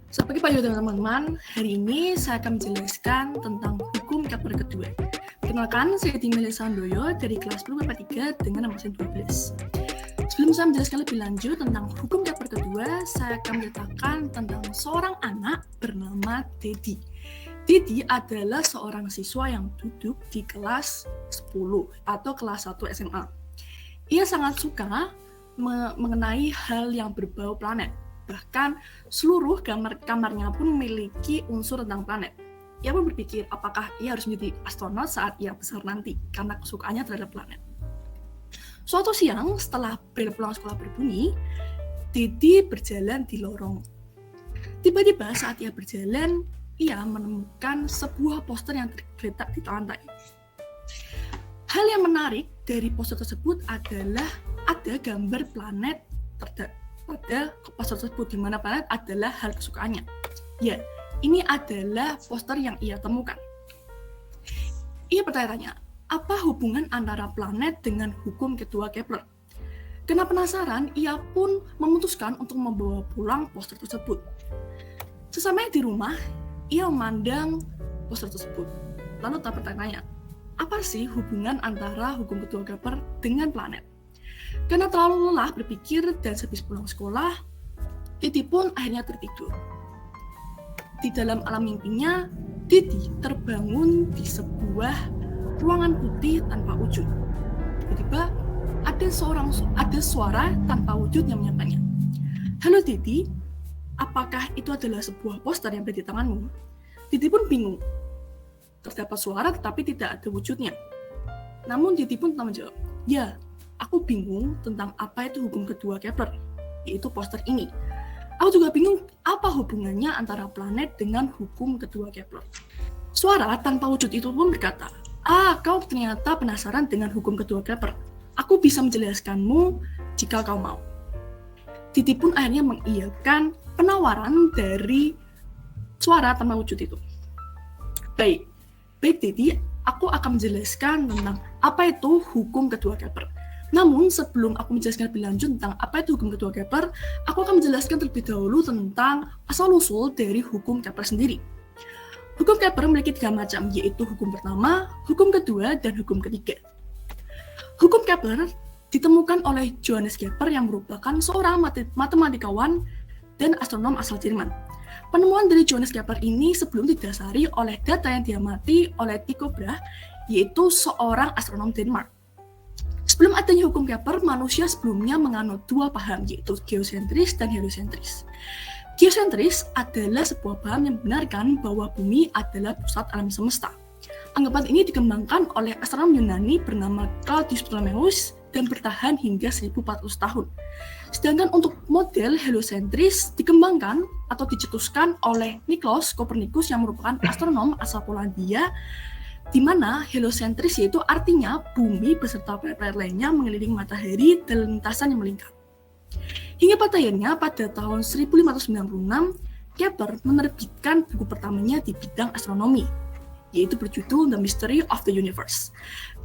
Selamat pagi Pak teman-teman. Hari ini saya akan menjelaskan tentang hukum Kepler kedua. Perkenalkan, saya Timmy Sandoyo dari kelas 10 3 dengan nomor 12. Sebelum saya menjelaskan lebih lanjut tentang hukum Kepler kedua, saya akan menceritakan tentang seorang anak bernama Dedi. Dedi adalah seorang siswa yang duduk di kelas 10 atau kelas 1 SMA. Ia sangat suka mengenai hal yang berbau planet. Bahkan seluruh kamarnya pun memiliki unsur tentang planet. Ia pun berpikir apakah ia harus menjadi astronot saat ia besar nanti karena kesukaannya terhadap planet. Suatu siang setelah bel pulang sekolah berbunyi, Dedi berjalan di lorong. Tiba-tiba saat ia berjalan, ia menemukan sebuah poster yang tergeletak di lantai. Hal yang menarik dari poster tersebut adalah ada gambar planet pada poster tersebut, di mana planet adalah hal kesukaannya. Ya, ini adalah poster yang ia temukan. Ia bertanya-tanya, apa hubungan antara planet dengan hukum kedua Kepler? Karena penasaran, ia pun memutuskan untuk membawa pulang poster tersebut. Sesamanya di rumah, ia memandang poster tersebut. Lalu tak bertanya, apa sih hubungan antara hukum kedua Kepler dengan planet? Karena terlalu lelah berpikir dan sehabis pulang sekolah, Dedi pun akhirnya tertidur. Di dalam alam mimpinya, Dedi terbangun di sebuah ruangan putih tanpa wujud. Tiba-tiba ada suara tanpa wujud yang menyapanya. Halo Dedi, apakah itu adalah sebuah poster yang berada di tanganmu? Dedi pun bingung. Terdapat suara tetapi tidak ada wujudnya. Namun Dedi pun tak menjawab. Ya, aku bingung tentang apa itu hukum kedua Kepler, yaitu poster ini. Aku juga bingung apa hubungannya antara planet dengan hukum kedua Kepler. Suara tanpa wujud itu pun berkata, kau ternyata penasaran dengan hukum kedua Kepler. Aku bisa menjelaskanmu jika kau mau. Dedi pun akhirnya mengiyakan penawaran dari suara tanpa wujud itu. Baik Dedi, aku akan menjelaskan tentang apa itu hukum kedua Kepler. Namun sebelum aku menjelaskan lebih lanjut tentang apa itu hukum kedua Kepler, aku akan menjelaskan terlebih dahulu tentang asal-usul dari hukum Kepler sendiri. Hukum Kepler memiliki 3 macam, yaitu hukum pertama, hukum kedua, dan hukum ketiga. Hukum Kepler ditemukan oleh Johannes Kepler yang merupakan seorang matematikawan dan astronom asal Jerman. Penemuan dari Johannes Kepler ini sebelum didasari oleh data yang diamati oleh Tycho Brahe, yaitu seorang astronom Denmark. Sebelum adanya hukum Kepler, manusia sebelumnya menganut 2 paham, yaitu geosentris dan heliosentris. Geosentris adalah sebuah paham yang membenarkan bahwa bumi adalah pusat alam semesta. Anggapan ini dikembangkan oleh astronom Yunani bernama Claudius Ptolemeus dan bertahan hingga 1400 tahun. Sedangkan untuk model heliosentris dikembangkan atau dicetuskan oleh Nicolaus Copernicus yang merupakan astronom asal Polandia, di mana heliosentris yaitu artinya bumi beserta planet-planet lainnya mengelilingi matahari dalam lintasan yang melingkar. Hingga pada akhirnya pada tahun 1596, Kepler menerbitkan buku pertamanya di bidang astronomi, yaitu berjudul The Mystery of the Universe.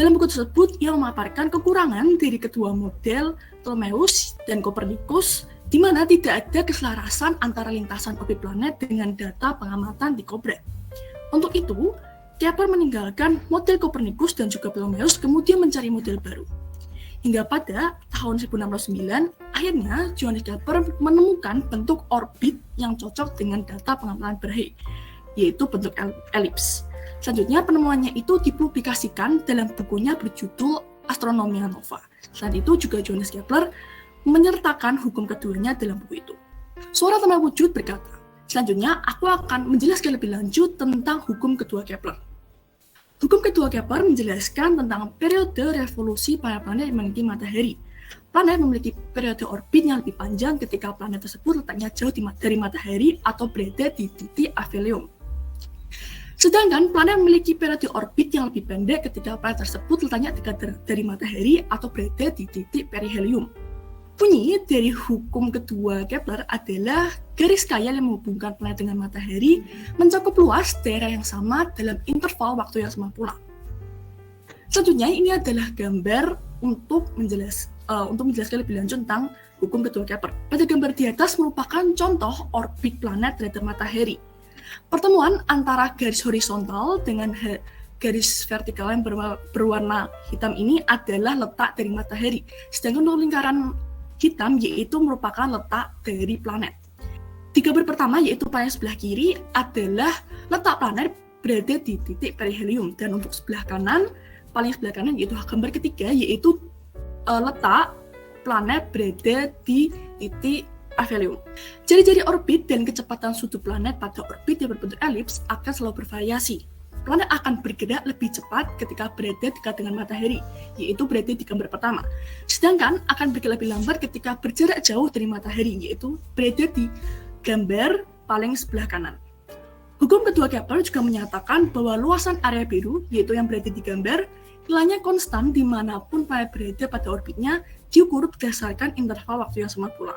Dalam buku tersebut, ia memaparkan kekurangan dari kedua model Ptolemeus dan Copernicus, di mana tidak ada keselarasan antara lintasan orbit planet dengan data pengamatan Tycho Brahe. Untuk itu, Kepler meninggalkan model Copernicus dan juga Ptolemeus, kemudian mencari model baru. Hingga pada tahun 1609, akhirnya Johannes Kepler menemukan bentuk orbit yang cocok dengan data pengamatan Brahe, yaitu bentuk elips. Selanjutnya, penemuannya itu dipublikasikan dalam bukunya berjudul Astronomia Nova. Selain itu, juga Johannes Kepler menyertakan hukum keduanya dalam buku itu. Suara tanpa wujud berkata, selanjutnya aku akan menjelaskan lebih lanjut tentang hukum kedua Kepler. Hukum kedua Kepler menjelaskan tentang periode revolusi planet-planet yang memiliki matahari. Planet memiliki periode orbit yang lebih panjang ketika planet tersebut letaknya jauh dari matahari atau berada di titik aphelion. Sedangkan planet memiliki periode orbit yang lebih pendek ketika planet tersebut letaknya dekat dari matahari atau berada di titik perihelium. Bunyi dari hukum kedua Kepler adalah garis khayal yang menghubungkan planet dengan matahari mencakup luas daerah yang sama dalam interval waktu yang sama pula. Selanjutnya ini adalah gambar untuk menjelaskan lebih lanjut tentang hukum kedua Kepler. Pada gambar di atas merupakan contoh orbit planet terhadap matahari. Pertemuan antara garis horizontal dengan garis vertikal yang berwarna hitam ini adalah letak dari matahari. Sedangkan untuk lingkaran hitam yaitu merupakan letak dari planet. Di gambar pertama yaitu planet sebelah kiri adalah letak planet berada di titik perihelium, dan untuk paling sebelah kanan yaitu gambar ketiga yaitu letak planet berada di titik aphelium. Jari-jari orbit dan kecepatan sudut planet pada orbit yang berbentuk elips akan selalu bervariasi. Planet akan bergerak lebih cepat ketika berada dekat dengan matahari, yaitu berada di gambar pertama. Sedangkan akan bergerak lebih lambat ketika berjarak jauh dari matahari, yaitu berada di gambar paling sebelah kanan. Hukum kedua Kepler juga menyatakan bahwa luasan area biru, yaitu yang berada di gambar, nilainya konstan dimanapun planet berada pada orbitnya diukur berdasarkan interval waktu yang sama pula.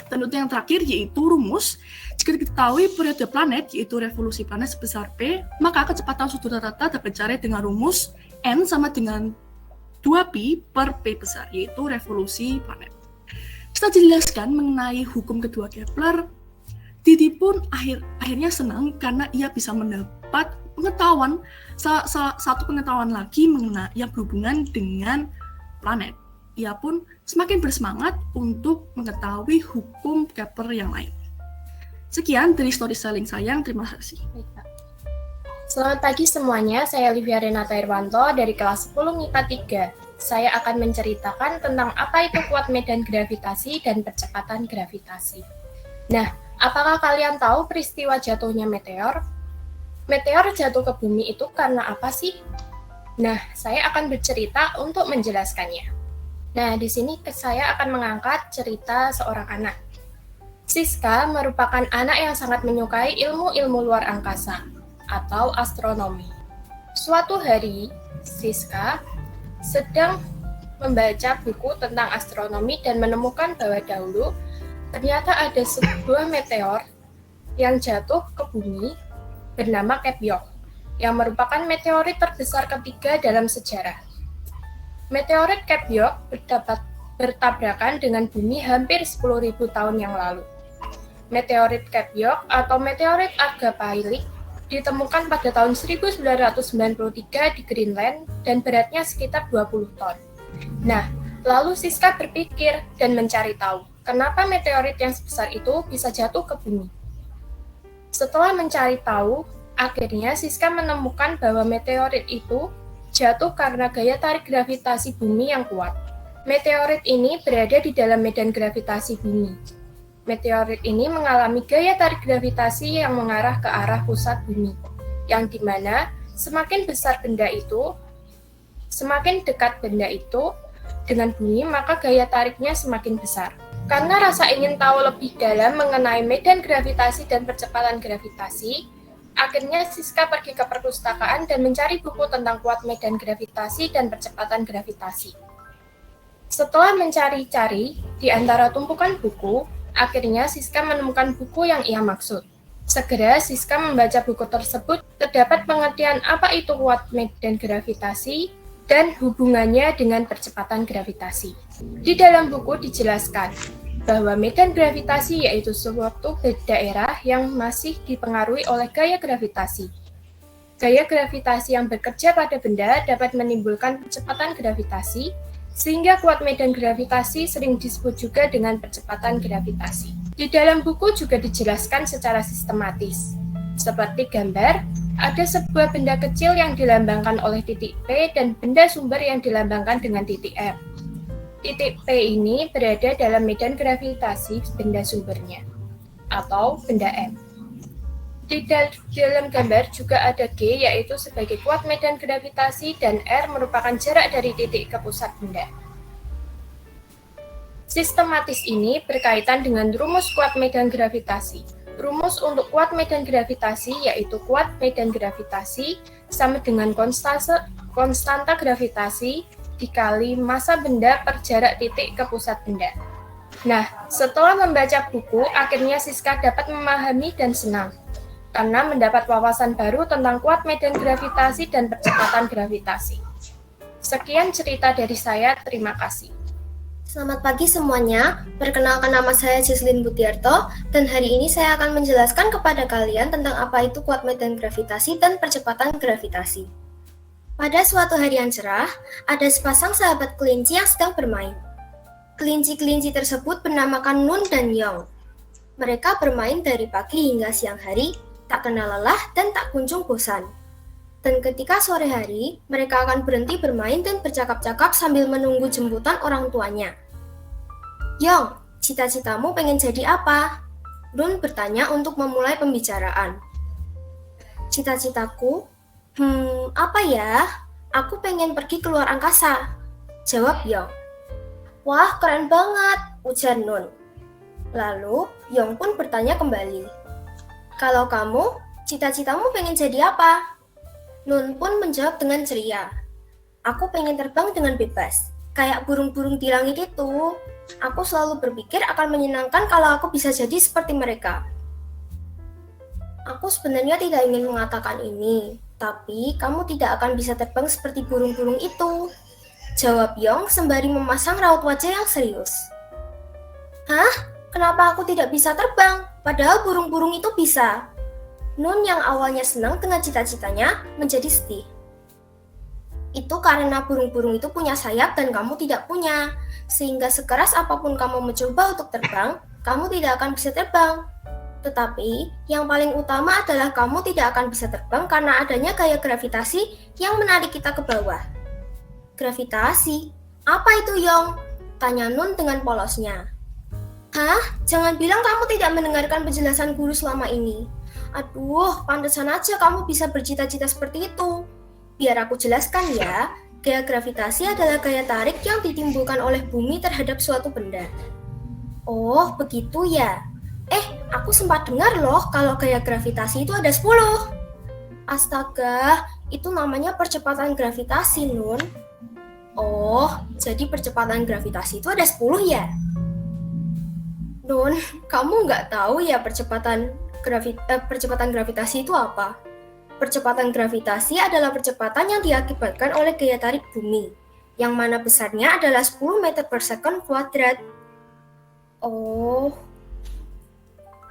Dan untuk yang terakhir yaitu rumus, jika diketahui periode planet yaitu revolusi planet sebesar P, maka kecepatan sudut rata dapat dicari dengan rumus N sama dengan 2pi per P besar, yaitu revolusi planet. Setelah dijelaskan mengenai hukum kedua Kepler, Didi pun akhirnya senang karena ia bisa mendapat satu pengetahuan lagi mengenai yang berhubungan dengan planet. Ia pun semakin bersemangat untuk mengetahui hukum Kepler yang lain. Sekian dari storytelling saya, terima kasih. Selamat pagi semuanya, saya Livia Renata Irwanto dari kelas 10 MIPA 3. Saya akan menceritakan tentang apa itu kuat medan gravitasi dan percepatan gravitasi. Nah, apakah kalian tahu peristiwa jatuhnya meteor? Meteor jatuh ke bumi itu karena apa sih? Nah, saya akan bercerita untuk menjelaskannya. Nah, di sini saya akan mengangkat cerita seorang anak. Siska merupakan anak yang sangat menyukai ilmu-ilmu luar angkasa atau astronomi. Suatu hari, Siska sedang membaca buku tentang astronomi dan menemukan bahwa dahulu ternyata ada sebuah meteor yang jatuh ke bumi bernama Kepiok, yang merupakan meteorit terbesar ketiga dalam sejarah. Meteorit Kepiok bertabrakan dengan bumi hampir 10.000 tahun yang lalu. Meteorit Kepiok atau meteorit Agapailik ditemukan pada tahun 1993 di Greenland dan beratnya sekitar 20 ton. Nah, lalu Siska berpikir dan mencari tahu, kenapa meteorit yang sebesar itu bisa jatuh ke bumi. Setelah mencari tahu, akhirnya Siska menemukan bahwa meteorit itu jatuh karena gaya tarik gravitasi bumi yang kuat. Meteorit ini berada di dalam medan gravitasi bumi. Meteorit ini mengalami gaya tarik gravitasi yang mengarah ke arah pusat bumi, yang dimana semakin besar benda itu, semakin dekat benda itu dengan bumi, maka gaya tariknya semakin besar. Karena rasa ingin tahu lebih dalam mengenai medan gravitasi dan percepatan gravitasi, akhirnya Siska pergi ke perpustakaan dan mencari buku tentang kuat medan gravitasi dan percepatan gravitasi. Setelah mencari-cari di antara tumpukan buku, akhirnya Siska menemukan buku yang ia maksud. Segera Siska membaca buku tersebut, terdapat pengertian apa itu kuat medan gravitasi dan hubungannya dengan percepatan gravitasi. Di dalam buku dijelaskan bahwa medan gravitasi yaitu suatu daerah yang masih dipengaruhi oleh gaya gravitasi. Gaya gravitasi yang bekerja pada benda dapat menimbulkan percepatan gravitasi, sehingga kuat medan gravitasi sering disebut juga dengan percepatan gravitasi. Di dalam buku juga dijelaskan secara sistematis. Seperti gambar, ada sebuah benda kecil yang dilambangkan oleh titik P dan benda sumber yang dilambangkan dengan titik R. Titik P ini berada dalam medan gravitasi benda sumbernya, atau benda M. Di dalam gambar juga ada G, yaitu sebagai kuat medan gravitasi, dan R merupakan jarak dari titik ke pusat benda. Sistematis ini berkaitan dengan rumus kuat medan gravitasi. Rumus untuk kuat medan gravitasi yaitu kuat medan gravitasi sama dengan konstanta gravitasi dikali massa benda per jarak titik ke pusat benda. Nah, setelah membaca buku, akhirnya Siska dapat memahami dan senang, karena mendapat wawasan baru tentang kuat medan gravitasi dan percepatan gravitasi. Sekian cerita dari saya, terima kasih. Selamat pagi semuanya, perkenalkan nama saya Jislin Butiarto dan hari ini saya akan menjelaskan kepada kalian tentang apa itu kuat medan gravitasi dan percepatan gravitasi. Pada suatu hari yang cerah, ada sepasang sahabat kelinci yang sedang bermain. Kelinci-kelinci tersebut bernamakan Nun dan Yong. Mereka bermain dari pagi hingga siang hari, tak kenal lelah dan tak kunjung bosan. Dan ketika sore hari, mereka akan berhenti bermain dan bercakap-cakap sambil menunggu jemputan orang tuanya. Yong, cita-citamu pengen jadi apa? Nun bertanya untuk memulai pembicaraan. Cita-citaku? Apa ya? Aku pengen pergi keluar angkasa, jawab Yong. Wah, keren banget, ujar Nun. Lalu, Yong pun bertanya kembali. Kalau kamu, cita-citamu pengen jadi apa? Nun pun menjawab dengan ceria. Aku pengen terbang dengan bebas, kayak burung-burung di langit itu. Aku selalu berpikir akan menyenangkan kalau aku bisa jadi seperti mereka. Aku sebenarnya tidak ingin mengatakan ini, tapi kamu tidak akan bisa terbang seperti burung-burung itu, jawab Yong sembari memasang raut wajah yang serius. Hah? Kenapa aku tidak bisa terbang? Padahal burung-burung itu bisa. Nun yang awalnya senang dengan cita-citanya menjadi sedih. Itu karena burung-burung itu punya sayap dan kamu tidak punya. Sehingga sekeras apapun kamu mencoba untuk terbang, kamu tidak akan bisa terbang. Tetapi, yang paling utama adalah kamu tidak akan bisa terbang karena adanya gaya gravitasi yang menarik kita ke bawah. Gravitasi? Apa itu, Yong? Tanya Nun dengan polosnya. Hah? Jangan bilang kamu tidak mendengarkan penjelasan guru selama ini. Aduh, pantesan aja kamu bisa bercita-cita seperti itu. Biar aku jelaskan ya, gaya gravitasi adalah gaya tarik yang ditimbulkan oleh bumi terhadap suatu benda. Oh, begitu ya. Aku sempat dengar loh kalau gaya gravitasi itu ada 10. Astaga, itu namanya percepatan gravitasi, Nun. Oh, jadi percepatan gravitasi itu ada 10 ya? Nun, kamu nggak tahu ya percepatan gravitasi itu apa? Percepatan gravitasi adalah percepatan yang diakibatkan oleh gaya tarik bumi, yang mana besarnya adalah 10 meter per second kuadrat. Oh,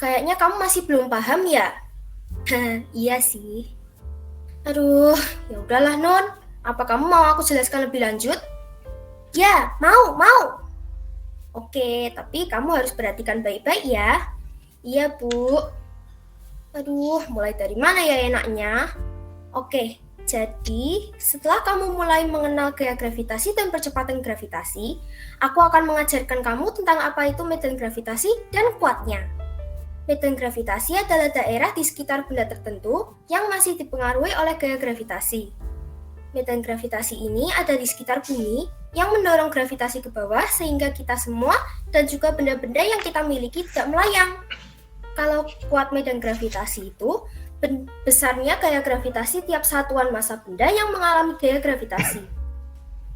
kayaknya kamu masih belum paham ya? Iya sih. Aduh, ya udahlah Nun. Apa kamu mau aku jelaskan lebih lanjut? Ya, mau. Oke, tapi kamu harus perhatikan baik-baik ya. Iya, Bu. Aduh, mulai dari mana ya enaknya? Oke, jadi setelah kamu mulai mengenal gaya gravitasi dan percepatan gravitasi, aku akan mengajarkan kamu tentang apa itu medan gravitasi dan kuatnya. Medan gravitasi adalah daerah di sekitar benda tertentu yang masih dipengaruhi oleh gaya gravitasi. Medan gravitasi ini ada di sekitar bumi yang mendorong gravitasi ke bawah sehingga kita semua dan juga benda-benda yang kita miliki tidak melayang. Kalau kuat medan gravitasi itu besarnya gaya gravitasi tiap satuan massa benda yang mengalami gaya gravitasi.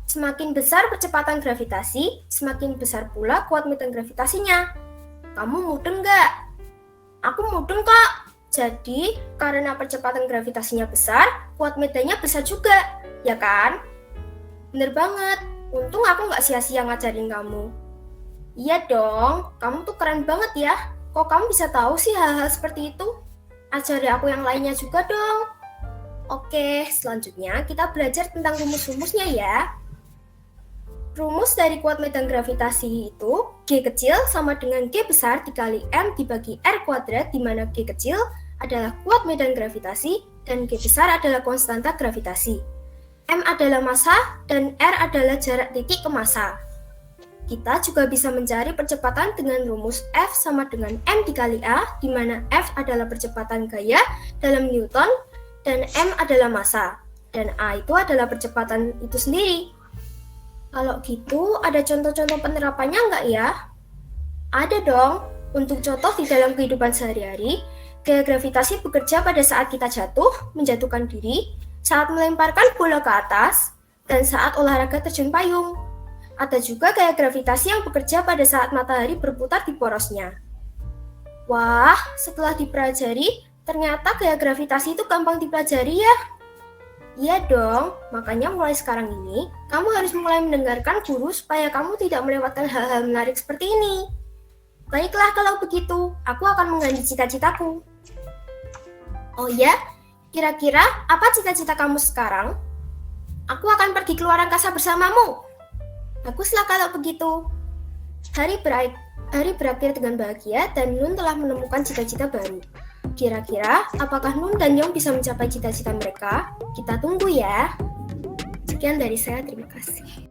Semakin besar percepatan gravitasi, semakin besar pula kuat medan gravitasinya. Kamu mudeng nggak? Aku mudeng kok. Jadi, karena percepatan gravitasinya besar, kuat medannya besar juga, ya kan? Bener banget, untung aku nggak sia-sia ngajarin kamu. Iya dong, kamu tuh keren banget ya. Kok kamu bisa tahu sih hal-hal seperti itu? Ajari aku yang lainnya juga dong. Oke, selanjutnya kita belajar tentang rumus-rumusnya ya. Rumus dari kuat medan gravitasi itu G kecil sama dengan G besar dikali M dibagi R kuadrat, di mana G kecil adalah kuat medan gravitasi dan G besar adalah konstanta gravitasi. M adalah massa dan R adalah jarak titik ke massa. Kita juga bisa mencari percepatan dengan rumus F sama dengan M dikali A, di mana F adalah percepatan gaya dalam Newton dan M adalah massa, dan A itu adalah percepatan itu sendiri. Kalau gitu, ada contoh-contoh penerapannya nggak ya? Ada dong. Untuk contoh di dalam kehidupan sehari-hari, gaya gravitasi bekerja pada saat kita jatuh, menjatuhkan diri, saat melemparkan bola ke atas, dan saat olahraga terjun payung. Ada juga gaya gravitasi yang bekerja pada saat matahari berputar di porosnya. Wah, setelah dipelajari, ternyata gaya gravitasi itu gampang dipelajari ya. Iya dong, makanya mulai sekarang ini, kamu harus mulai mendengarkan guru supaya kamu tidak melewatkan hal-hal menarik seperti ini. Baiklah kalau begitu, aku akan mengganti cita-citaku. Oh ya, kira-kira apa cita-cita kamu sekarang? Aku akan pergi ke luar angkasa bersamamu. Baguslah kalau begitu. Hari berakhir dengan bahagia dan Nun telah menemukan cita-cita baru. Kira-kira apakah Nun dan Yong bisa mencapai cita-cita mereka? Kita tunggu ya. Sekian dari saya, terima kasih.